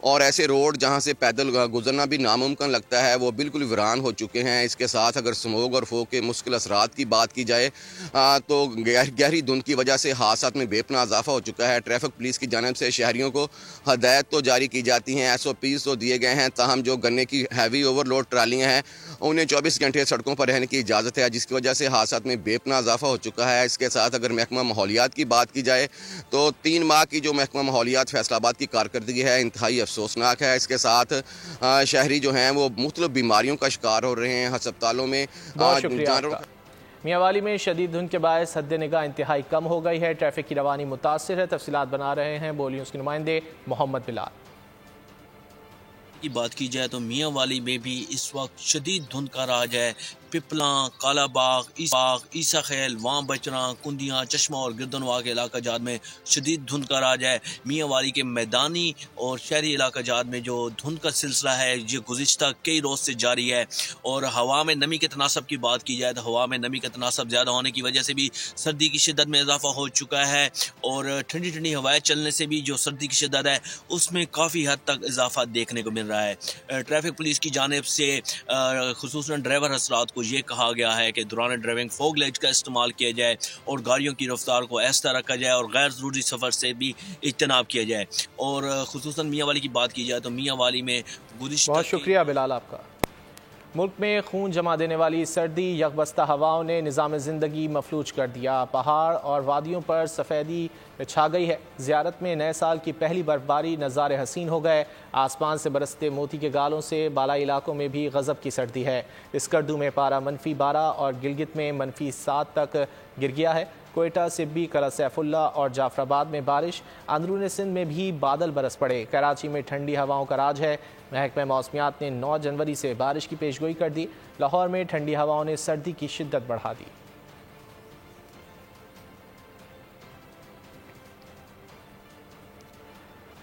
اور ایسے روڈ جہاں سے پیدل گزرنا بھی ناممکن لگتا ہے وہ بالکل ویران ہو چکے ہیں۔ اس کے ساتھ اگر سموگ اور فوگ کے مشکل اثرات کی بات کی جائے تو گہری دھند کی وجہ سے حادثات میں بے پناہ اضافہ ہو چکا ہے۔ ٹریفک پولیس کی جانب سے شہریوں کو ہدایت تو جاری کی جاتی ہیں، SOPs تو دیے گئے ہیں، تاہم جو گنے کی ہیوی اوور لوڈ ٹرالیاں ہیں انہیں 24 گھنٹے سڑکوں پر رہنے کی اجازت ہے، جس کی وجہ سے حادثات میں بے پناہ اضافہ ہو چکا ہے۔ اس کے ساتھ اگر محکمہ ماحولیات کی بات کی جائے تو 3 ماہ کی جو محکمہ ماحولیات فیصل آباد کی کارکردگی ہے انتہائی افسوسناک ہے۔ اس کے ساتھ شہری جو ہیں وہ مختلف بیماریوں کا شکار ہو رہے ہیں، ہسپتالوں میں بہت شکریہ آپ کا۔ میاں والی میں شدید دھند کے باعث حد نگاہ انتہائی کم ہو گئی ہے، ٹریفک کی روانی متاثر ہے۔ تفصیلات بنا رہے ہیں بولی نیوز کے نمائندے محمد بلال۔ کی بات کی جائے تو میاں والی میں بھی اس وقت شدید دھند کا راج ہے۔ پپلاں، کالا باغ، عیسیٰ خیل، وام بچراں، کندیاں، چشمہ اور گردنوا کے علاقہ جات میں شدید دھند کا راج ہے۔ میاں والی کے میدانی اور شہری علاقہ جات میں جو دھند کا سلسلہ ہے یہ گزشتہ کئی روز سے جاری ہے، اور ہوا میں نمی کے تناسب کی بات کی جائے تو ہوا میں نمی کا تناسب زیادہ ہونے کی وجہ سے بھی سردی کی شدت میں اضافہ ہو چکا ہے، اور ٹھنڈی ٹھنڈی ہوائیں چلنے سے بھی جو سردی کی شدت ہے اس میں کافی حد تک اضافہ دیکھنے کو مل رہا ہے۔ ٹریفک پولیس کی جانب سے خصوصاً ڈرائیور حضرات کو یہ کہا گیا ہے کہ دوران ڈرائیونگ فوگ لائٹ کا استعمال کیا جائے اور گاڑیوں کی رفتار کو ایسا رکھا جائے اور غیر ضروری سفر سے بھی اجتناب کیا جائے۔ اور خصوصاً میاں والی کی بات کی جائے تو میاں والی میں بہت شکریہ بلال آپ کا۔ ملک میں خون جما دینے والی سردی یکبستہ ہواؤں نے نظام زندگی مفلوج کر دیا، پہاڑ اور وادیوں پر سفیدی چھا گئی ہے۔ زیارت میں نئے سال کی پہلی برفباری نظارے حسین ہو گئے، آسمان سے برستے موتی کے گالوں سے بالائی علاقوں میں بھی غضب کی سردی ہے۔ اسکردو میں پارہ -12 اور گلگت میں -7 تک گر گیا ہے۔ کوئٹہ، سبی، قلعہ سیف اللہ اور جعفر آباد میں بارش، اندرون سندھ میں بھی بادل برس پڑے۔ کراچی میں ٹھنڈی ہواؤں کا راج ہے، محکمہ موسمیات نے 9 جنوری سے بارش کی پیشگوئی کر دی۔ لاہور میں ٹھنڈی ہواؤں نے سردی کی شدت بڑھا دی۔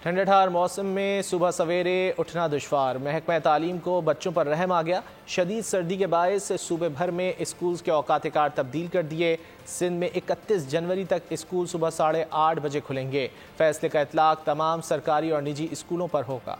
ٹھنڈے ٹھار موسم میں صبح سویرے اٹھنا دشوار، محکمہ تعلیم کو بچوں پر رحم آ گیا۔ شدید سردی کے باعث صوبے بھر میں اسکولز کے اوقات کار تبدیل کر دیے۔ سندھ میں 31 جنوری تک اسکول صبح 8:30 بجے کھلیں گے۔ فیصلے کا اطلاق تمام سرکاری اور نجی اسکولوں پر ہوگا۔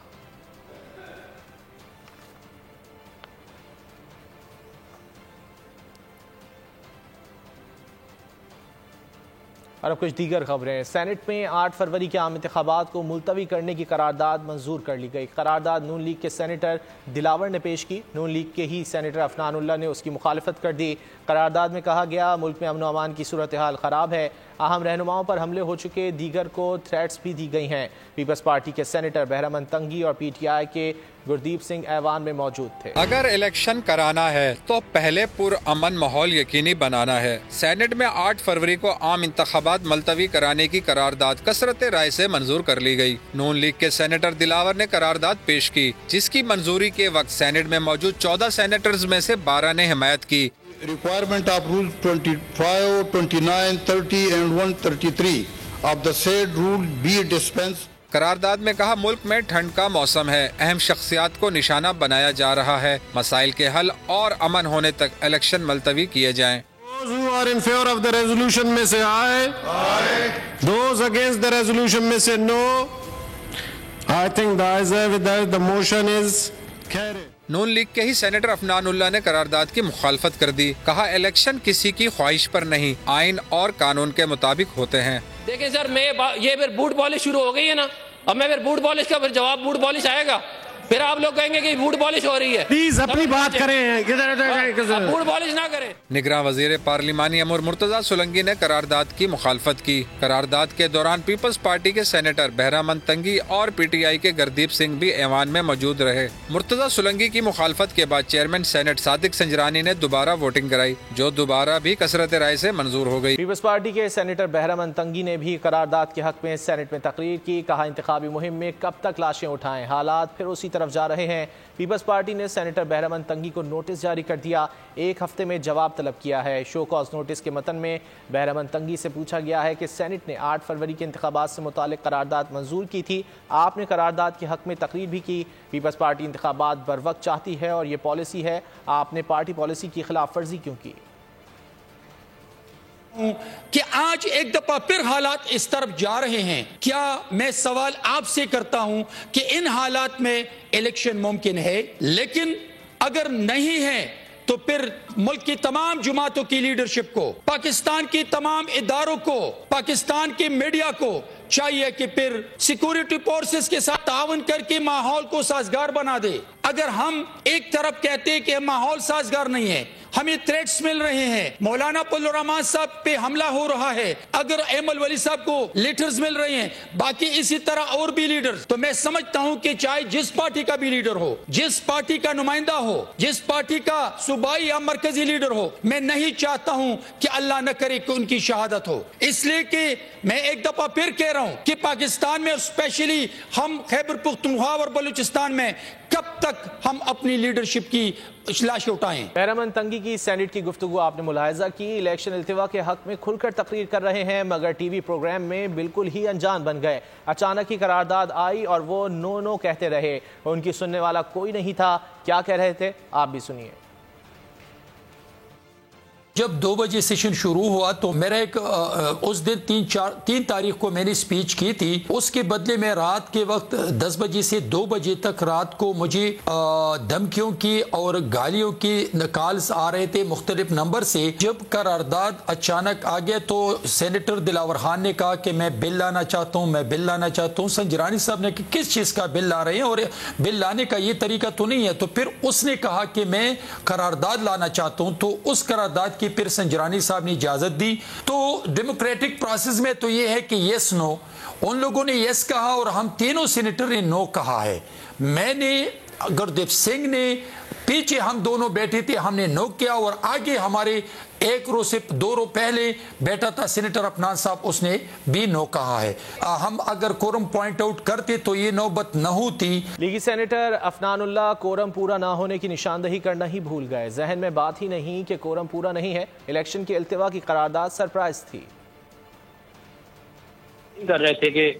اور اب کچھ دیگر خبریں۔ سینٹ میں 8 فروری کے عام انتخابات کو ملتوی کرنے کی قرارداد منظور کر لی گئی۔ قرارداد نون لیگ کے سینیٹر دلاور نے پیش کی، نون لیگ کے ہی سینیٹر عفنان اللہ نے اس کی مخالفت کر دی۔ قرارداد میں کہا گیا ملک میں امن و امان کی صورتحال خراب ہے، اہم رہنماؤں پر حملے ہو چکے، دیگر کو تھریٹس بھی دی گئی ہیں۔ پیپلز پارٹی کے سینیٹر بہرامند تنگی اور PTI کے گردیپ سنگھ ایوان میں موجود تھے۔ اگر الیکشن کرانا ہے تو پہلے پرامن ماحول یقینی بنانا ہے۔ سینٹ میں 8 فروری کو عام انتخابات ملتوی کرانے کی قرارداد کثرت رائے سے منظور کر لی گئی۔ نون لیگ کے سینیٹر دلاور نے قرارداد پیش کی، جس کی منظوری کے وقت سینٹ میں موجود 14 سینیٹرز میں سے 12 نے حمایت کی۔ Requirement of Rules 25, 29, 30 and 133 of the said rule be dispensed. قرارداد میں کہا ملک میں ٹھنڈ کا موسم ہے، اہم شخصیات کو نشانہ بنایا جا رہا ہے، مسائل کے حل اور امن ہونے تک الیکشن ملتوی کیے جائیں۔ Those who are in favor of the resolution may say aye. Aye. Those against the resolution may say no. I think the ayes have it, the motion is carried. Noon League کے ہی senator Afnan اللہ نے قرارداد کی مخالفت کر دی، کہا election کسی کی خواہش پر نہیں، آئین اور قانون کے مطابق ہوتے ہیں۔ دیکھیں سر، یہ پھر بوٹ پالش شروع ہو گئی ہے نا، اب میں پھر بوٹ پالش کا پھر جواب بوٹ پالش آئے گا، پھر آپ لوگ کہیں گے کہ بوٹ پالش ہو رہی ہے۔ پلیز اپنی بات کریں، بوٹ پالش نہ کریں۔ نگراں وزیر پارلیمانی امور مرتضیٰ سولنگی نے قرارداد کی مخالفت کی۔ قرارداد کے دوران پیپلز پارٹی کے سینیٹر بہرامند تنگی اور PTI کے گردیپ سنگھ بھی ایوان میں موجود رہے۔ مرتضیٰ سولنگی کی مخالفت کے بعد چیئرمین سینٹ صادق سنجرانی نے دوبارہ ووٹنگ کرائی، جو دوبارہ بھی کثرت رائے سے منظور ہو گئی۔ پیپلز پارٹی کے سینیٹر بہرامند تنگی نے بھی قرارداد کے حق میں سینٹ میں تقریر کی، کہا انتخابی مہم میں کب تک لاشیں اٹھائیں، حالات پھر اسی طرف جا رہے ہیں۔ پیپلز پارٹی نے سینیٹر بہرامند تنگی کو نوٹس جاری کر دیا، 1 ہفتے میں جواب طلب کیا ہے۔ شو کاز نوٹس کے متن میں بہرامند تنگی سے پوچھا گیا ہے کہ سینٹ نے 8 فروری کے انتخابات سے متعلق قرارداد منظور کی تھی، آپ نے قرارداد کے حق میں تقریر بھی کی، پیپلز پارٹی انتخابات بر وقت چاہتی ہے اور یہ پالیسی ہے، آپ نے پارٹی پالیسی کی خلاف ورزی کیوں کی؟ کہ آج ایک دفعہ پھر حالات اس طرف جا رہے ہیں. کیا میں سوال آپ سے کرتا ہوں کہ ان حالات میں الیکشن ممکن ہے؟ لیکن اگر نہیں ہے تو پھر ملک کی تمام جماعتوں کی لیڈرشپ کو، پاکستان کی تمام اداروں کو، پاکستان کی میڈیا کو چاہیے کہ پھر سیکورٹی فورسز کے ساتھ تعاون کر کے ماحول کو سازگار بنا دے. اگر ہم ایک طرف کہتے ہیں کہ ماحول سازگار نہیں ہے، ہمیں تھریٹس مل رہے ہیں، مولانا فضل الرحمان صاحب پہ حملہ ہو رہا ہے، اگر ایمل ولی صاحب کو لیٹرز مل رہے ہیں، باقی اسی طرح اور بھی لیڈرز، تو میں سمجھتا ہوں کہ چاہے جس پارٹی کا بھی لیڈر ہو، جس پارٹی کا نمائندہ ہو، جس پارٹی کا صوبائی یا مرکزی لیڈر ہو، میں نہیں چاہتا ہوں کہ اللہ نہ کرے کہ ان کی شہادت ہو. اس لیے کہ میں ایک دفعہ پھر کہہ رہا ہوں کہ پاکستان میں اور اسپیشلی ہم خیبر پختونخوا اور بلوچستان میں کب تک ہم اپنی لیڈرشپ کی لاشیں اٹھائیں. بہرامند تنگی کی سینیٹ کی گفتگو آپ نے ملاحظہ کی. الیکشن التوا کے حق میں کھل کر تقریر کر رہے ہیں مگر ٹی وی پروگرام میں بالکل ہی انجان بن گئے. اچانک ہی قرارداد آئی اور وہ نو نو کہتے رہے. ان کی سننے والا کوئی نہیں تھا. کیا کہہ رہے تھے آپ بھی سنیے. جب 2 بجے سیشن شروع ہوا تو میرا ایک اس دن 3 تاریخ کو میں نے سپیچ کی تھی. اس کے بدلے میں رات کے وقت 10 بجے سے 2 بجے تک رات کو مجھے دھمکیوں کی اور گالیوں کی کالز آ رہے تھے مختلف نمبر سے. جب قرارداد اچانک آ گیا تو سینیٹر دلاور خان نے کہا کہ میں بل لانا چاہتا ہوں، میں بل لانا چاہتا ہوں. سنجرانی صاحب نے کہ کس چیز کا بل لا رہے ہیں اور بل لانے کا یہ طریقہ تو نہیں ہے. تو پھر اس نے کہا کہ میں قرارداد لانا چاہتا ہوں. تو اس قرارداد پھر سنجرانی صاحب نے اجازت دی. تو ڈیموکریٹک پروسیس میں تو یہ ہے کہ یس نو، ان لوگوں نے یس کہا اور ہم تینوں سینیٹر نے نو کہا ہے. میں نے، گردیپ سنگھ نے، پیچھے ہم دونوں بیٹھے تھے، ہم نے نو کیا. اور آگے ہمارے 1 رو سے 2 رو پہلے بیٹھا تھا سینیٹر افنان صاحب، اس نے بھی نو کہا ہے. ہم اگر کورم پوائنٹ آؤٹ کرتے تو یہ نوبت نہ ہوتی. لیگی سینیٹر افنان اللہ کورم پورا نہ ہونے کی نشاندہی کرنا ہی بھول گئے. ذہن میں بات ہی نہیں کہ کورم پورا نہیں ہے. الیکشن کے التوا کی قرارداد سرپرائز تھی. کر رہے تھے کہ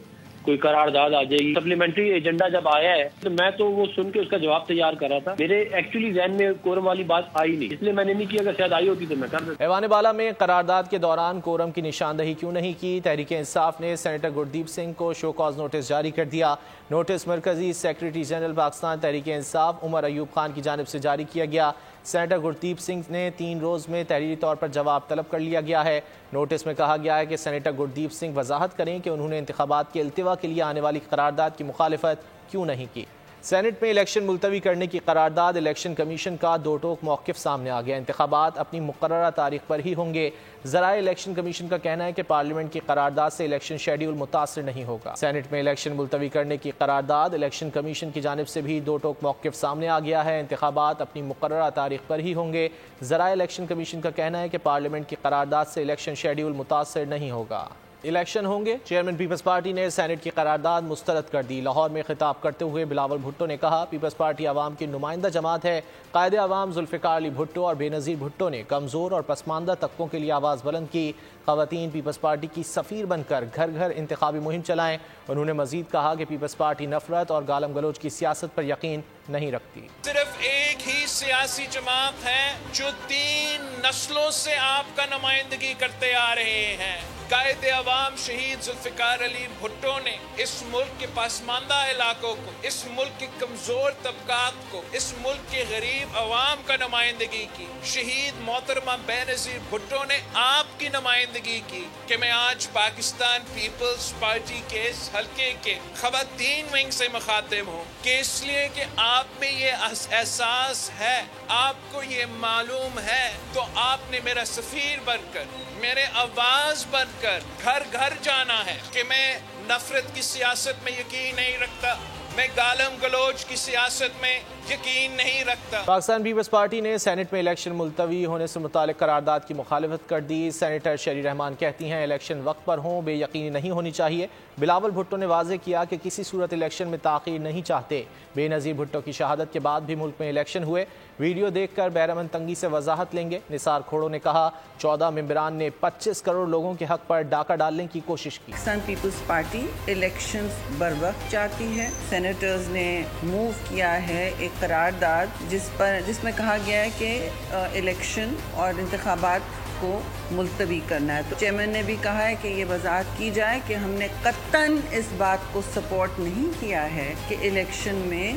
کوئی قرارداد آ جائے گی. سپلیمنٹری ایجنڈا جب آیا ہے تو میں تو وہ سن کے اس کا جواب تیار کر رہا تھا. میرے ایکچولی ذہن میں کورم والی بات آئی نہیں، اس لیے میں نے نہیں کی. اگر شاید آئی ہوتی تو میں کر دیتا. ایوان بالا میں قرارداد کے دوران کورم کی نشاندہی کیوں نہیں کی؟ تحریک انصاف نے سینیٹر گردیپ سنگھ کو شو کاز نوٹس جاری کر دیا. نوٹس مرکزی سیکریٹری جنرل پاکستان تحریک انصاف عمر ایوب خان کی جانب سے جاری کیا گیا. سینیٹر گردیپ سنگھ نے 3 روز میں تحریری طور پر جواب طلب کر لیا گیا ہے. نوٹس میں کہا گیا ہے کہ سینیٹر گردیپ سنگھ وضاحت کریں کہ انہوں نے انتخابات کے التوا کے لیے آنے والی قرارداد کی مخالفت کیوں نہیں کی. سینٹ میں الیکشن ملتوی کرنے کی قرارداد. الیکشن کمیشن کا 2 ٹوک موقف سامنے آ گیا. انتخابات اپنی مقررہ تاریخ پر ہی ہوں گے. ذرائع الیکشن کمیشن کا کہنا ہے کہ پارلیمنٹ کی قرارداد سے الیکشن شیڈیول متاثر نہیں ہوگا. سینٹ میں الیکشن ملتوی کرنے کی قرارداد. الیکشن کمیشن کی جانب سے بھی 2 ٹوک موقف سامنے آ گیا ہے. انتخابات اپنی مقررہ تاریخ پر ہی ہوں گے. ذرائع الیکشن کمیشن کا کہنا ہے کہ پارلیمنٹ کی قرارداد سے الیکشن شیڈیول متاثر نہیں ہوگا. الیکشن ہوں گے. چیئرمین پیپلز پارٹی نے سینٹ کی قرارداد مسترد کر دی. لاہور میں خطاب کرتے ہوئے بلاول بھٹو نے کہا پیپلز پارٹی عوام کی نمائندہ جماعت ہے. قائد عوام ذوالفقار علی بھٹو اور بے نظیر بھٹو نے کمزور اور پسماندہ طبقوں کے لیے آواز بلند کی. خواتین پیپلز پارٹی کی سفیر بن کر گھر گھر انتخابی مہم چلائیں. انہوں نے مزید کہا کہ پیپلز پارٹی نفرت اور گالم گلوچ کی سیاست پر یقین نہیں رکھتی. صرف ایک ہی سیاسی جماعت ہے جو 3 نسلوں سے آپ کا نمائندگی کرتے آ رہے ہیں. قائد عوام شہید ذوالفقار علی بھٹو نے اس ملک کے پسماندہ علاقوں کو، اس ملک کے کمزور طبقات کو، اس ملک کے غریب عوام کا نمائندگی کی. شہید محترمہ بے نظیر بھٹو نے آپ کی نمائندگی کی. کہ میں آج پاکستان پیپلز پارٹی کے اس حلقے کے خواتین ونگ سے مخاطب ہوں کہ اس لیے کہ آپ میں یہ احساس ہے، آپ کو یہ معلوم ہے، تو آپ نے میرا سفیر بن کر، میرے آواز بن کر گھر گھر جانا ہے. کہ میں نفرت کی سیاست میں یقین نہیں رکھتا، میں گالم گلوچ کی سیاست میں یقین نہیں رکھتا. پاکستان پیپلز پارٹی نے سینٹ میں الیکشن ملتوی ہونے سے متعلق قرارداد کی مخالفت کر دی. سینیٹر شیری رحمان کہتی ہیں الیکشن وقت پر ہوں، بے یقینی نہیں ہونی چاہیے. بلاول بھٹو نے واضح کیا کہ کسی صورت الیکشن میں تاخیر نہیں چاہتے. بے نظیر بھٹو کی شہادت کے بعد بھی ملک میں الیکشن ہوئے. ویڈیو دیکھ کر بہرامند تنگی سے وضاحت لیں گے. نثار کھوڑو نے کہا 14 ممبران نے 25 کروڑ لوگوں کے حق پر ڈاکہ ڈالنے کی کوشش کی. پاکستان پیپلز پارٹی الیکشن بر وقت چاہتی ہے. سینیٹرز نے موو کیا ہے ایک قرارداد جس میں کہا گیا ہے کہ الیکشن اور انتخابات کو ملتوی کرنا ہے۔ تو چیئرمین نے بھی کہا ہے کہ یہ وضاحت کی جائے کہ ہم نے قطعاً اس بات کو سپورٹ نہیں کیا ہے کہ الیکشن میں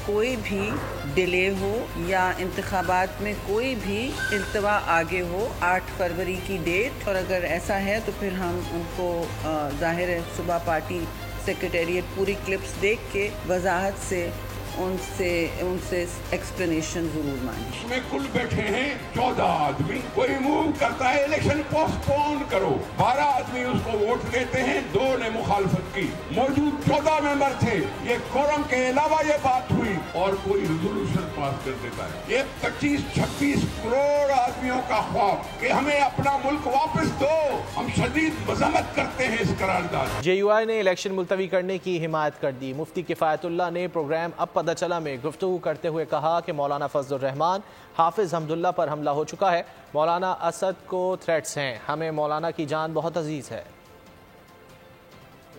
کوئی بھی ڈیلے ہو یا انتخابات میں کوئی بھی التوا آگے ہو 8 فروری کی ڈیٹ، اور اگر ایسا ہے تو پھر ہم ان کو ظاہر ہے صبح پارٹی سیکریٹریٹ پوری کلپس دیکھ کے وضاحت سے ان سے ایکسپلینیشن ضرور مانگیں۔ اس میں کل بیٹھے ہیں 14 آدمی، کوئی موو کرتا ہے الیکشن پوسٹ پون کرو، 12 آدمی اس کو ووٹ دیتے ہیں، 2 نے مخالفت کی، موجود 14 ممبر تھے، یہ کورم کے علاوہ یہ بات ہوئی اور کوئی ریزولوشن پاس کر دیتا ہے۔ یہ 25-26 کروڑ آدمیوں کا خواب کہ ہمیں اپنا ملک واپس دو، ہم شدید مذمت کرتے ہیں اس قرارداد۔ جے یو آئی نے الیکشن ملتوی کرنے کی حمایت کر دی۔ مفتی کفایت اللہ نے پروگرام اب پتہ چلا میں گفتگو کرتے ہوئے کہا کہ مولانا فضل الرحمان حافظ حمداللہ پر حملہ ہو چکا ہے، مولانا اسد کو تھریٹس ہیں، ہمیں مولانا کی جان بہت عزیز ہے۔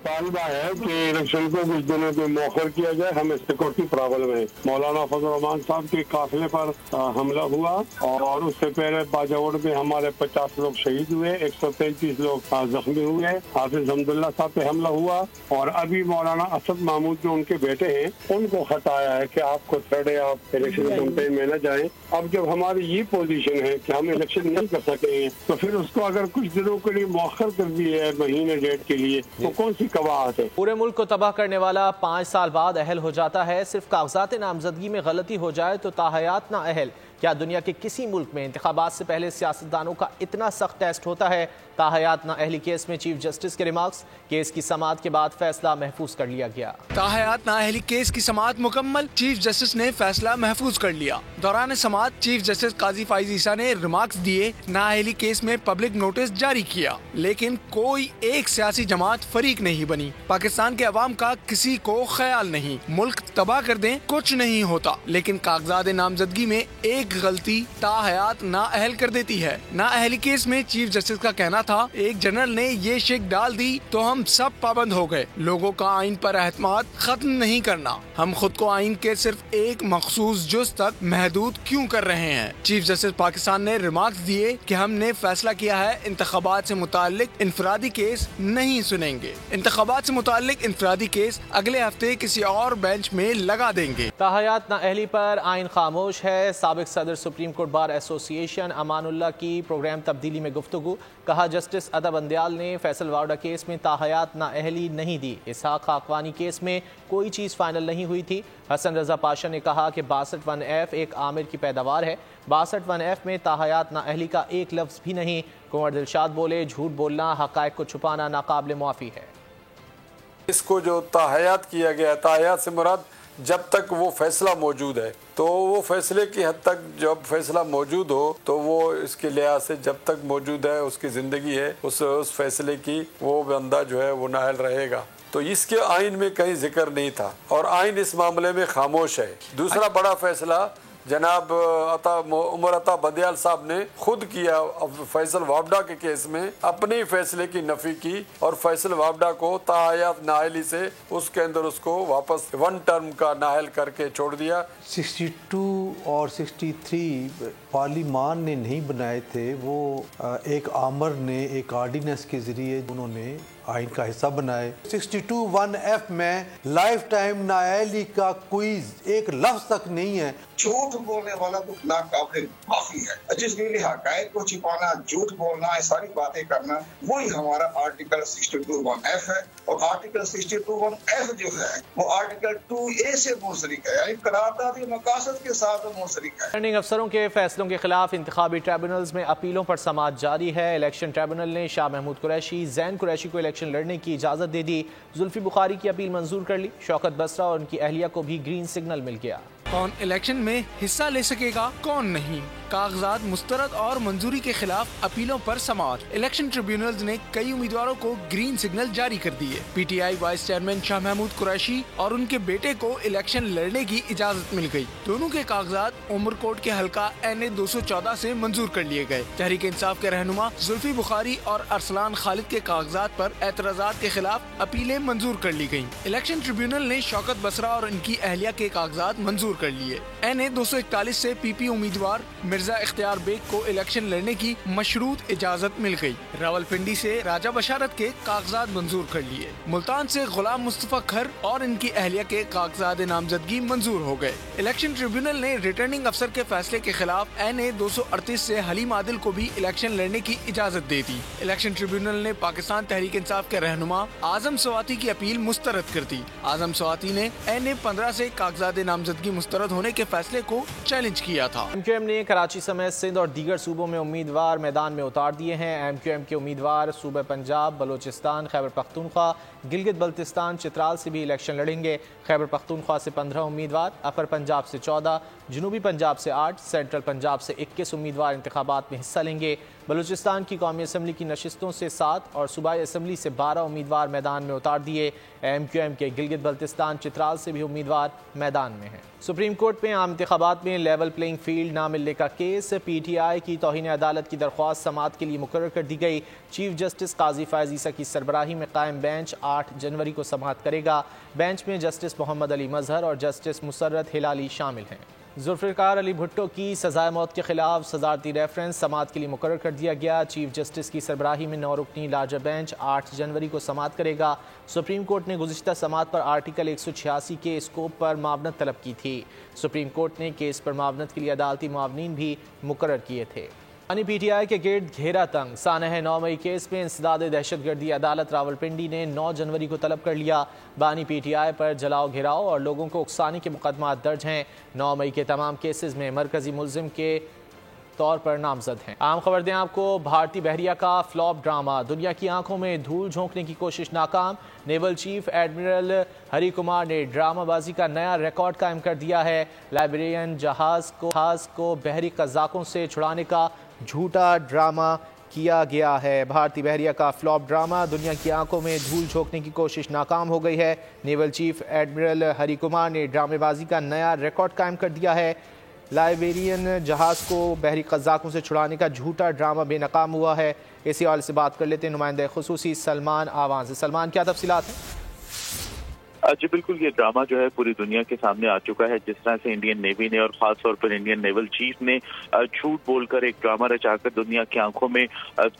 طالبہ ہے کہ الیکشن کو کچھ دنوں کے مؤخر کیا جائے، ہمیں سیکورٹی پرابلم ہے۔ مولانا فضل الرحمان صاحب کے قافلے پر حملہ ہوا اور اس سے پہلے باجوڑ میں ہمارے 50 لوگ شہید ہوئے، 133 لوگ زخمی ہوئے، حافظ حمداللہ صاحب پہ حملہ ہوا، اور ابھی مولانا اسد محمود جو ان کے بیٹے ہیں ان کو خط آیا ہے کہ آپ کو تھرڈ ہے، آپ الیکشن کیمپین میں نہ جائیں۔ اب جب ہماری یہ پوزیشن ہے کہ ہم الیکشن نہیں کر سکیں گے تو پھر اس کو اگر کچھ دنوں کے لیے مؤخر کر دی ہے مہینے ڈیٹ کے لیے تو کون سی قواعد ہے؟ پورے ملک کو تباہ کرنے والا 5 سال بعد اہل ہو جاتا ہے، صرف کاغذات نامزدگی میں غلطی ہو جائے تو تاحیات نہ اہل۔ کیا دنیا کے کسی ملک میں انتخابات سے پہلے سیاستدانوں کا اتنا سخت ٹیسٹ ہوتا ہے؟ تاحیات نہ اہلی کیس میں چیف جسٹس کے ریمارکس، کیس کی سماعت کے بعد فیصلہ محفوظ کر لیا گیا۔ تاحیات نہ اہلی کیس کی سماعت مکمل، چیف جسٹس نے فیصلہ محفوظ کر لیا۔ دوران سماعت چیف جسٹس قاضی فائز عیسیٰ نے ریمارکس دیے، نہ اہلی کیس میں پبلک نوٹس جاری کیا، لیکن کوئی ایک سیاسی جماعت فریق نہیں بنی۔ پاکستان کے عوام کا کسی کو خیال نہیں، ملک تباہ کر دیں کچھ نہیں ہوتا، لیکن کاغذات نامزدگی میں ایک غلطی تاحیات نہ اہل کر دیتی ہے۔ نہ اہلی کیس میں چیف جسٹس کا کہنا تھا، ایک جنرل نے یہ شک ڈال دی تو ہم سب پابند ہو گئے۔ لوگوں کا آئین پر اعتماد ختم نہیں کرنا، ہم خود کو آئین کے صرف ایک مخصوص جز تک محدود کیوں کر رہے ہیں؟ چیف جسٹس پاکستان نے ریمارکس دیے کہ ہم نے فیصلہ کیا ہے انتخابات سے متعلق انفرادی کیس نہیں سنیں گے، انتخابات سے متعلق انفرادی کیس اگلے ہفتے کسی اور بینچ میں لگا دیں گے۔ تاحیات نہ اہلی پر آئین خاموش ہے، سابق صدر سپریم کورٹ بار ایسوسی ایشن امان اللہ کی پروگرام تبدیلی میں گفتگو، کہا جسٹس ادب اندیال نے فیصل واوڈا کیس میں تاحیات نہ اہلی نہیں دی، اسحاق خاقوانی کیس میں کوئی چیز فائنل نہیں ہوئی تھی۔ حسن رضا پاشا نے کہا کہ 62(1)F ایک عامر کی پیداوار ہے، 62(1)F میں تاحیات نہ اہلی کا ایک لفظ بھی نہیں۔ کنور دلشاد بولے، جھوٹ بولنا، حقائق کو چھپانا ناقابل معافی ہے۔ اس کو جو تاحیات کیا گیا ہے، تاحیات سے مراد جب تک وہ فیصلہ موجود ہے، تو وہ فیصلے کی حد تک جب فیصلہ موجود ہو تو وہ اس کے لحاظ سے جب تک موجود ہے، اس کی زندگی ہے، اس فیصلے کی وہ بندہ جو ہے وہ نااہل رہے گا۔ تو اس کے آئین میں کہیں ذکر نہیں تھا اور آئین اس معاملے میں خاموش ہے۔ دوسرا بڑا فیصلہ جناب عمر عطا بندیال صاحب نے خود کیا، فیصل واوڈا کے کیس میں اپنے فیصلے کی نفی کی اور فیصل واوڈا کو تاحیات نااہلی سے اس کے اندر اس کو واپس 1 ٹرم کا نااہل کر کے چھوڑ دیا۔ 62 اور 63 پارلیمان نے نہیں بنائے تھے، وہ ایک آمر نے ایک آرڈیننس کے ذریعے انہوں نے آئین کا حصہ بنائے۔ 62(1)F میں لائف ٹائم نااہلی کا کوئی ایک لفظ تک نہیں ہے۔ جھوٹ بولنے والا تو ناقابل معافی ہے، جس کے لیے حقائق کو چھپانا، جھوٹ بولنا، یہ ساری باتیں کرنا، وہی ہمارا آرٹیکل 62(1)F ہے، اور آرٹیکل 62(1)F جو ہے وہ آرٹیکل 2A سے منسلک ہے، یعنی قرارداد کے مقاصد کے ساتھ منسلک ہے۔ ریٹرننگ افسروں کے فیصلوں کے خلاف انتخابی ٹریبونلز میں اپیلوں پر سماعت جاری ہے۔ الیکشن ٹریبونل نے شاہ محمود قریشی، زین قریشی کو الیکشن لڑنے کی اجازت دے دی، زلفی بخاری کی اپیل منظور کر لی، شوکت بسرا اور ان کی اہلیہ کو بھی گرین سگنل مل گیا۔ کون الیکشن میں حصہ لے سکے گا، کون نہیں؟ کاغذات مسترد اور منظوری کے خلاف اپیلوں پر سماعت، الیکشن ٹریبیونلز نے کئی امیدواروں کو گرین سگنل جاری کر دیے۔ P T I vice chairman Shah Mahmood Qureshi اور ان کے بیٹے کو الیکشن لڑنے کی اجازت مل گئی۔ دونوں کے کاغذات عمر کوٹ کے حلقہ NA 214 سے منظور کر لیے گئے۔ تحریک انصاف کے رہنما زلفی بخاری اور ارسلان خالد کے کاغذات پر اعتراضات کے خلاف اپیلیں منظور کر لی گئیں۔ الیکشن ٹریبیونل نے شوکت بسرا اور ان کی اہلیہ کے کاغذات منظور کر کر لیے۔ NA 241 سے PP امیدوار مرزا اختیار بیگ کو الیکشن لڑنے کی مشروط اجازت مل گئی۔ راولپنڈی سے راجہ بشارت کے کاغذات منظور کر لیے۔ ملتان سے غلام مصطفیٰ کھر اور ان کی اہلیہ کے کاغذات نامزدگی منظور ہو گئے۔ الیکشن ٹریبیونل نے ریٹرننگ افسر کے فیصلے کے خلاف NA 238 سے حلیم عادل کو بھی الیکشن لڑنے کی اجازت دے دی۔ الیکشن ٹریبیونل نے پاکستان تحریک انصاف کے رہنما اعظم سواتی کی اپیل مسترد کر دی۔ اعظم سواتی نے NA 15 سے کاغذات نامزدگی مسترد ہونے کے فیصلے کو چیلنج کیا تھا۔ MQM نے کراچی سمیت سندھ اور دیگر صوبوں میں امیدوار میدان میں اتار دیے ہیں۔ MQM کے امیدوار صوبہ پنجاب، بلوچستان، خیبر پختونخوا، گلگت بلتستان، چترال سے بھی الیکشن لڑیں گے۔ خیبر پختونخوا سے 15 امیدوار، اپر پنجاب سے 14، جنوبی پنجاب سے 8، سینٹرل پنجاب سے 21 امیدوار انتخابات میں حصہ لیں گے۔ بلوچستان کی قومی اسمبلی کی نشستوں سے 7 اور صوبائی اسمبلی سے 12 امیدوار میدان میں اتار دیے۔ MQM کے گلگت بلتستان، چترال سے بھی امیدوار میدان میں ہیں۔ سپریم کورٹ میں عام انتخابات میں لیول پلینگ فیلڈ نہ ملنے کا کیس، PTI کی توہین عدالت کی درخواست سماعت کے لیے مقرر کر دی گئی۔ چیف جسٹس قاضی فائز عیسیٰ کی سربراہی میں قائم بینچ 8 جنوری کو سماعت کرے گا۔ بینچ میں جسٹس محمد علی مظہر اور جسٹس مسرت ہلالی شامل ہیں۔ ذوالفقار علی بھٹو کی سزائے موت کے خلاف صدارتی ریفرنس سماعت کے لیے مقرر کر دیا گیا۔ چیف جسٹس کی سربراہی میں 9 رکنی لارجر بینچ 8 جنوری کو سماعت کرے گا۔ سپریم کورٹ نے گزشتہ سماعت پر آرٹیکل 186 کے اسکوپ پر معاونت طلب کی تھی۔ سپریم کورٹ نے کیس پر معاونت کے لیے عدالتی معاونین بھی مقرر کیے تھے۔ PTI کے گرد گھیرا تنگ، سانحہ 9 مئی کیس میں انسداد دہشت گردی عدالت راولپنڈی نے 9 جنوری کو طلب کر لیا۔ بانی PTI پر جلاؤ گھیراؤ اور لوگوں کو اکسانے کے مقدمات درج ہیں۔ 9 مئی کے تمام کیسز میں مرکزی ملزم کے طور پر نامزد ہیں۔ عام خبر دیں آپ کو، بھارتی بحریہ کا فلاپ ڈرامہ، دنیا کی آنکھوں میں دھول جھونکنے کی کوشش ناکام۔ نیول چیف ایڈمرل ہری کمار نے ڈرامہ بازی کا نیا ریکارڈ قائم کر دیا ہے۔ لائبیرین جہاز کو بحری قزاقوں سے چھڑانے کا جھوٹا ڈرامہ کیا گیا ہے۔ بھارتی بحریہ کا فلاپ ڈرامہ، دنیا کی آنکھوں میں دھول جھونکنے کی کوشش ناکام ہو گئی ہے۔ نیول چیف ایڈمرل ہری کمار نے ڈرامے بازی کا نیا ریکارڈ قائم کر دیا ہے۔ لائبیرین جہاز کو بحری قزاقوں سے چھڑانے کا جھوٹا ڈرامہ بے ناکام ہوا ہے۔ اسی حوالے سے بات کر لیتے ہیں نمائندہ خصوصی سلمان آوان سے۔ سلمان، کیا تفصیلات ہیں؟ جی بالکل، یہ ڈرامہ جو ہے پوری دنیا کے سامنے آ چکا ہے۔ جس طرح سے انڈین نیوی نے اور خاص طور پر انڈین نیول چیف نے جھوٹ بول کر ایک ڈرامہ رچا کر دنیا کی آنکھوں میں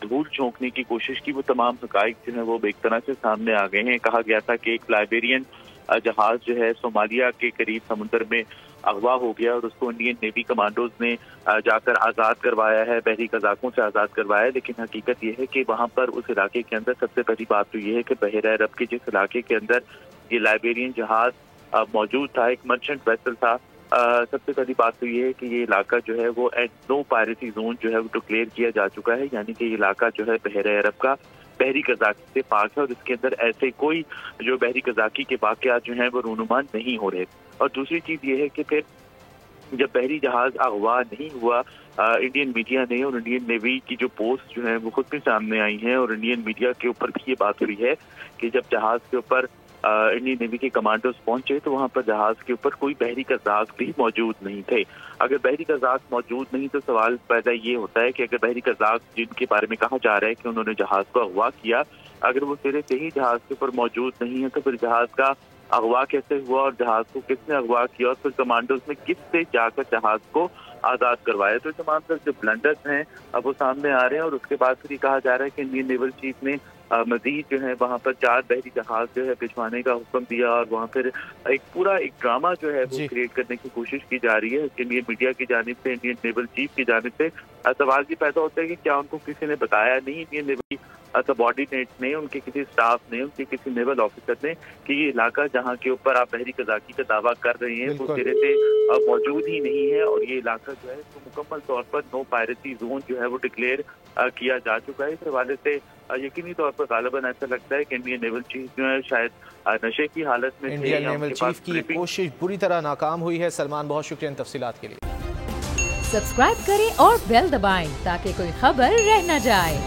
دھول جھونکنے کی کوشش کی، وہ تمام حقائق جو ہیں وہ ایک طرح سے سامنے آ گئے ہیں۔ کہا گیا تھا کہ ایک لائبیرین جہاز جو ہے صومالیہ کے قریب سمندر میں اغوا ہو گیا اور اس کو انڈین نیوی کمانڈوز نے جا کر آزاد کروایا ہے، بحری قزاقوں سے آزاد کروایا ہے۔ لیکن حقیقت یہ ہے کہ وہاں پر اس علاقے کے اندر سب سے پہلی بات تو یہ ہے کہ بحیرہ عرب کے جس علاقے کے اندر یہ لائبیرین جہاز موجود تھا، ایک مرچنٹ ویسل تھا، سب سے پہلی بات تو یہ ہے کہ یہ علاقہ جو ہے وہ نو پائریسی زون جو ہے وہ ڈکلیئر کیا جا چکا ہے، یعنی کہ یہ علاقہ جو ہے بحیرہ عرب کا بحری قزاقی سے پاک ہے اور اس کے اندر ایسے کوئی جو بحری قزاقی کے واقعات جو ہیں وہ رونما نہیں ہو رہے۔ اور دوسری چیز یہ ہے کہ پھر جب بحری جہاز اغوا نہیں ہوا، انڈین میڈیا نے اور انڈین نیوی کی جو پوسٹ جو ہیں وہ خود بھی سامنے آئی ہیں اور انڈین میڈیا کے اوپر بھی یہ بات ہوئی ہے کہ جب جہاز کے اوپر انڈین نیوی کے کمانڈوز پہنچے تو وہاں پر جہاز کے اوپر کوئی بحری قزاق بھی موجود نہیں تھے۔ اگر بحری قزاق موجود نہیں تو سوال پیدا یہ ہوتا ہے کہ اگر بحری قزاق جن کے بارے میں کہا جا رہا ہے کہ انہوں نے جہاز کو اغوا کیا، اگر وہ سرے سے ہی جہاز کے اوپر موجود نہیں ہے تو پھر جہاز کا اغوا کیسے ہوا اور جہاز کو کس نے اغوا کیا اور پھر کمانڈوز نے کس سے جا کر جہاز کو آزاد کروایا؟ تو تمام تر جو بلنڈرز ہیں اب وہ سامنے آ رہے ہیں اور اس کے بعد پھر یہ کہا جا رہا ہے کہ انڈین نیول چیف نے مزید جو ہے وہاں پر 4 بحری جہاز جو ہے بھجوانے کا حکم دیا اور وہاں پھر ایک پورا ایک ڈرامہ جو ہے وہ کریٹ کرنے کی کوشش کی جا رہی ہے۔ اس کے لیے میڈیا کی جانب سے، انڈین نیول چیف کی جانب سے سوال یہ پیدا ہوتا ہے کہ کیا ان کو کسی نے بتایا نہیں، انڈین نیول سبارڈینیٹ نے، ان کے کسی اسٹاف نے، ان کے کسی نیول آفیسر نے کہ یہ علاقہ جہاں کے اوپر آپ بحری قزاقی کا دعویٰ کر رہے ہیں وہ سرے سے موجود ہی نہیں ہے اور یہ علاقہ جو ہے تو مکمل طور پر نو پائریسی زون جو ہے وہ ڈکلیئر کیا جا چکا ہے۔ اس حوالے سے یقینی طور پر غالباً ایسا لگتا ہے کہ انڈین نیول چیف جو ہے شاید نشے کی حالت میں انڈین نیول چیف کی کوشش بری طرح ناکام ہوئی ہے۔ سلمان، بہت شکریہ ان تفصیلات کے لیے۔ سبسکرائب کریں اور بیل دبائیں تاکہ کوئی خبر رہ نہ جائے۔